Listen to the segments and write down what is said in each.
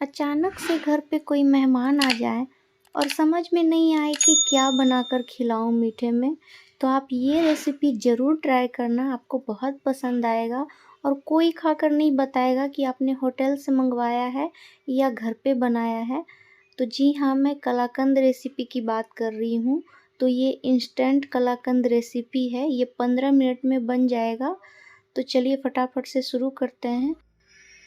अचानक से घर पे कोई मेहमान आ जाए और समझ में नहीं आए कि क्या बनाकर खिलाऊं मीठे में, तो आप ये रेसिपी ज़रूर ट्राई करना। आपको बहुत पसंद आएगा और कोई खाकर नहीं बताएगा कि आपने होटल से मंगवाया है या घर पे बनाया है। तो जी हाँ, मैं कलाकंद रेसिपी की बात कर रही हूँ। तो ये इंस्टेंट कलाकंद रेसिपी है, ये 15 मिनट में बन जाएगा। तो चलिए फटाफट से शुरू करते हैं।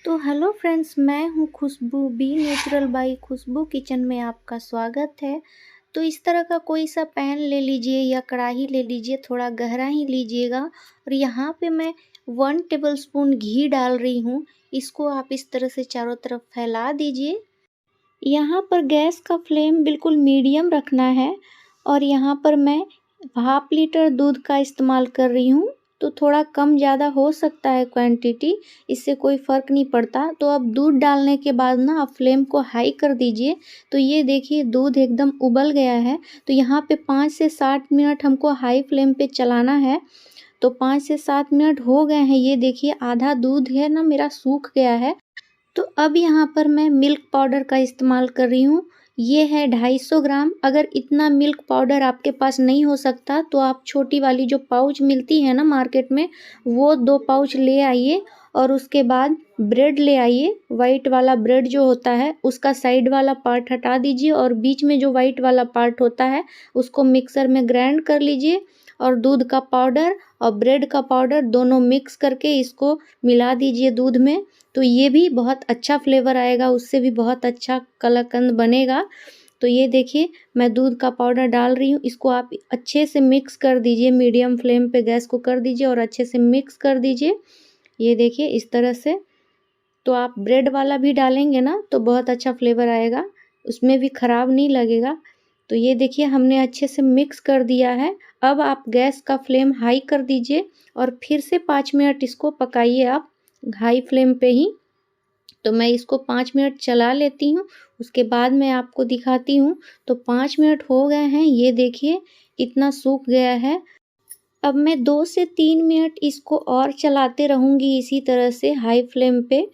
तो हेलो फ्रेंड्स, मैं हूँ Khushboo, be natural by Khushboo kitchen में आपका स्वागत है। तो इस तरह का कोई सा पैन ले लीजिए या कढ़ाई ले लीजिए, थोड़ा गहरा ही लीजिएगा। और यहाँ पे मैं 1 टेबलस्पून घी डाल रही हूँ। इसको आप इस तरह से चारों तरफ फैला दीजिए। यहाँ पर गैस का फ्लेम बिल्कुल मीडियम रखना है और यहाँ पर मैं हाफ लीटर दूध का इस्तेमाल कर रही हूँ। तो थोड़ा कम ज़्यादा हो सकता है क्वांटिटी, इससे कोई फ़र्क नहीं पड़ता। तो अब दूध डालने के बाद ना आप फ्लेम को हाई कर दीजिए। तो ये देखिए दूध एकदम उबल गया है। तो यहाँ पे 5 से 7 मिनट हमको हाई फ्लेम पे चलाना है। तो 5 से 7 मिनट हो गए हैं। ये देखिए आधा दूध है ना मेरा सूख गया है। तो अब यहाँ पर मैं मिल्क पाउडर का इस्तेमाल कर रही हूँ। ये है 250 ग्राम। अगर इतना मिल्क पाउडर आपके पास नहीं हो सकता तो आप छोटी वाली जो पाउच मिलती है ना मार्केट में, वो 2 पाउच ले आइए। और उसके बाद ब्रेड ले आइए। वाइट वाला ब्रेड जो होता है उसका साइड वाला पार्ट हटा दीजिए और बीच में जो वाइट वाला पार्ट होता है उसको मिक्सर में ग्राइंड कर लीजिए। और दूध का पाउडर और ब्रेड का पाउडर दोनों मिक्स करके इसको मिला दीजिए दूध में। तो ये भी बहुत अच्छा फ्लेवर आएगा, उससे भी बहुत अच्छा कलाकंद बनेगा। तो ये देखिए मैं दूध का पाउडर डाल रही हूँ। इसको आप अच्छे से मिक्स कर दीजिए, मीडियम फ्लेम पे गैस को कर दीजिए और अच्छे से मिक्स कर दीजिए। ये देखिए इस तरह से। तो आप ब्रेड वाला भी डालेंगे ना तो बहुत अच्छा फ्लेवर आएगा, उसमें भी ख़राब नहीं लगेगा। तो ये देखिए हमने अच्छे से मिक्स कर दिया है। अब आप गैस का फ्लेम हाई कर दीजिए और फिर से 5 मिनट इसको पकाइए आप हाई फ्लेम पे ही। तो मैं इसको 5 मिनट चला लेती हूँ, उसके बाद मैं आपको दिखाती हूँ। तो 5 मिनट हो गए हैं, ये देखिए कितना सूख गया है। अब मैं 2 से 3 मिनट इसको और चलाते रहूँगी इसी तरह से हाई फ्लेम पे।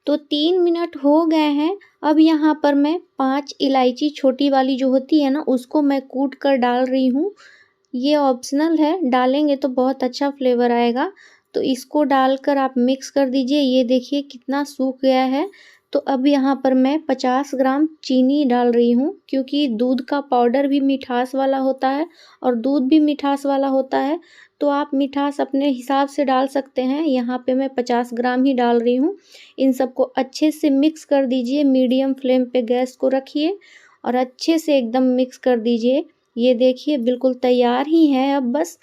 तो 3 मिनट हो गए हैं। अब यहाँ पर मैं 5 इलायची छोटी वाली जो होती है ना उसको मैं कूट कर डाल रही हूँ। ये ऑप्शनल है, डालेंगे तो बहुत अच्छा फ्लेवर आएगा। तो इसको डालकर आप मिक्स कर दीजिए। ये देखिए कितना सूख गया है। तो अब यहाँ पर मैं 50 ग्राम चीनी डाल रही हूँ, क्योंकि दूध का पाउडर भी मिठास वाला होता है और दूध भी मिठास वाला होता है। तो आप मिठास अपने हिसाब से डाल सकते हैं। यहाँ पे मैं 50 ग्राम ही डाल रही हूँ। इन सबको अच्छे से मिक्स कर दीजिए, मीडियम फ्लेम पे गैस को रखिए और अच्छे से एकदम मिक्स कर दीजिए। ये देखिए बिल्कुल तैयार ही है, अब बस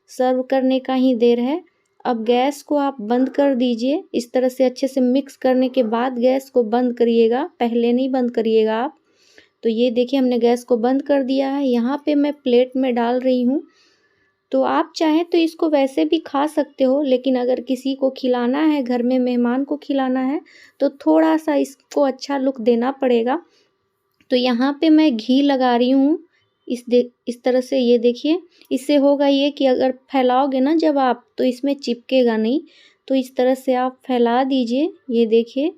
सर्व करने का ही देर है। अब गैस को आप बंद कर दीजिए। इस तरह से अच्छे से मिक्स करने के बाद गैस को बंद करिएगा, पहले नहीं बंद करिएगा आप। तो ये देखिए हमने गैस को बंद कर दिया है। यहाँ पे मैं प्लेट में डाल रही हूँ। तो आप चाहें तो इसको वैसे भी खा सकते हो, लेकिन अगर किसी को खिलाना है, घर में मेहमान को खिलाना है, तो थोड़ा सा इसको अच्छा लुक देना पड़ेगा। तो यहाँ पे मैं घी लगा रही हूँ इस तरह से। ये देखिए इससे होगा ये कि अगर फैलाओगे ना जब आप, तो इसमें चिपकेगा नहीं। तो इस तरह से आप फैला दीजिए। ये देखिए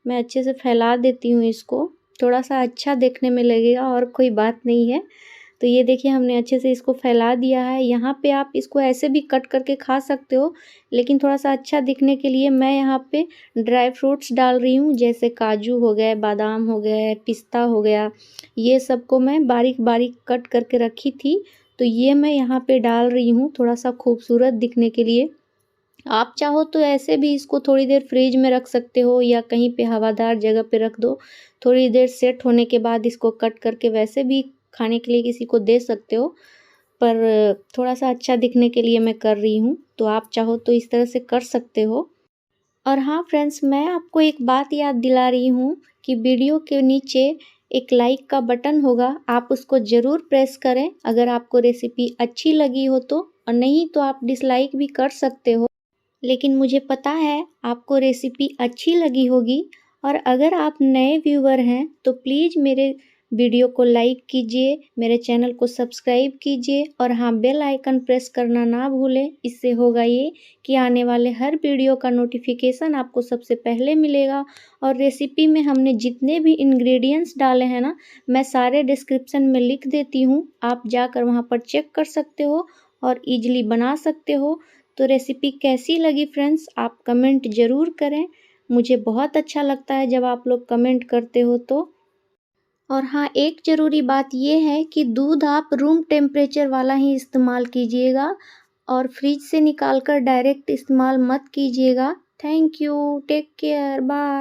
मैं अच्छे से फैला देती हूँ इसको, थोड़ा सा अच्छा देखने में लगेगा और कोई बात नहीं है। तो ये देखिए हमने अच्छे से इसको फैला दिया है। यहाँ पे आप इसको ऐसे भी कट करके खा सकते हो, लेकिन थोड़ा सा अच्छा दिखने के लिए मैं यहाँ पे ड्राई फ्रूट्स डाल रही हूँ, जैसे काजू हो गए, बादाम हो गए, पिस्ता हो गया। ये सबको मैं बारीक बारीक कट करके रखी थी। तो ये मैं यहाँ पे डाल रही हूँ थोड़ा सा खूबसूरत दिखने के लिए। आप चाहो तो ऐसे भी इसको थोड़ी देर फ्रिज में रख सकते हो या कहीं पे हवादार जगह पे रख दो। थोड़ी देर सेट होने के बाद इसको कट करके वैसे भी खाने के लिए किसी को दे सकते हो, पर थोड़ा सा अच्छा दिखने के लिए मैं कर रही हूँ। तो आप चाहो तो इस तरह से कर सकते हो। और हाँ फ्रेंड्स, मैं आपको एक बात याद दिला रही हूँ कि वीडियो के नीचे एक लाइक का बटन होगा, आप उसको ज़रूर प्रेस करें अगर आपको रेसिपी अच्छी लगी हो तो, और नहीं तो आप डिसलाइक भी कर सकते हो। लेकिन मुझे पता है आपको रेसिपी अच्छी लगी होगी। और अगर आप नए व्यूवर हैं तो प्लीज़ मेरे वीडियो को लाइक कीजिए, मेरे चैनल को सब्सक्राइब कीजिए और हाँ, बेल आइकन प्रेस करना ना भूलें। इससे होगा ये कि आने वाले हर वीडियो का नोटिफिकेशन आपको सबसे पहले मिलेगा। और रेसिपी में हमने जितने भी इंग्रेडिएंट्स डाले हैं ना, मैं सारे डिस्क्रिप्शन में लिख देती हूँ, आप जाकर वहाँ पर चेक कर सकते हो और ईजिली बना सकते हो। तो रेसिपी कैसी लगी फ्रेंड्स, आप कमेंट ज़रूर करें। मुझे बहुत अच्छा लगता है जब आप लोग कमेंट करते हो तो। और हाँ, एक ज़रूरी बात ये है कि दूध आप रूम टेम्परेचर वाला ही इस्तेमाल कीजिएगा और फ्रिज से निकाल कर डायरेक्ट इस्तेमाल मत कीजिएगा। Thank you, take care, bye.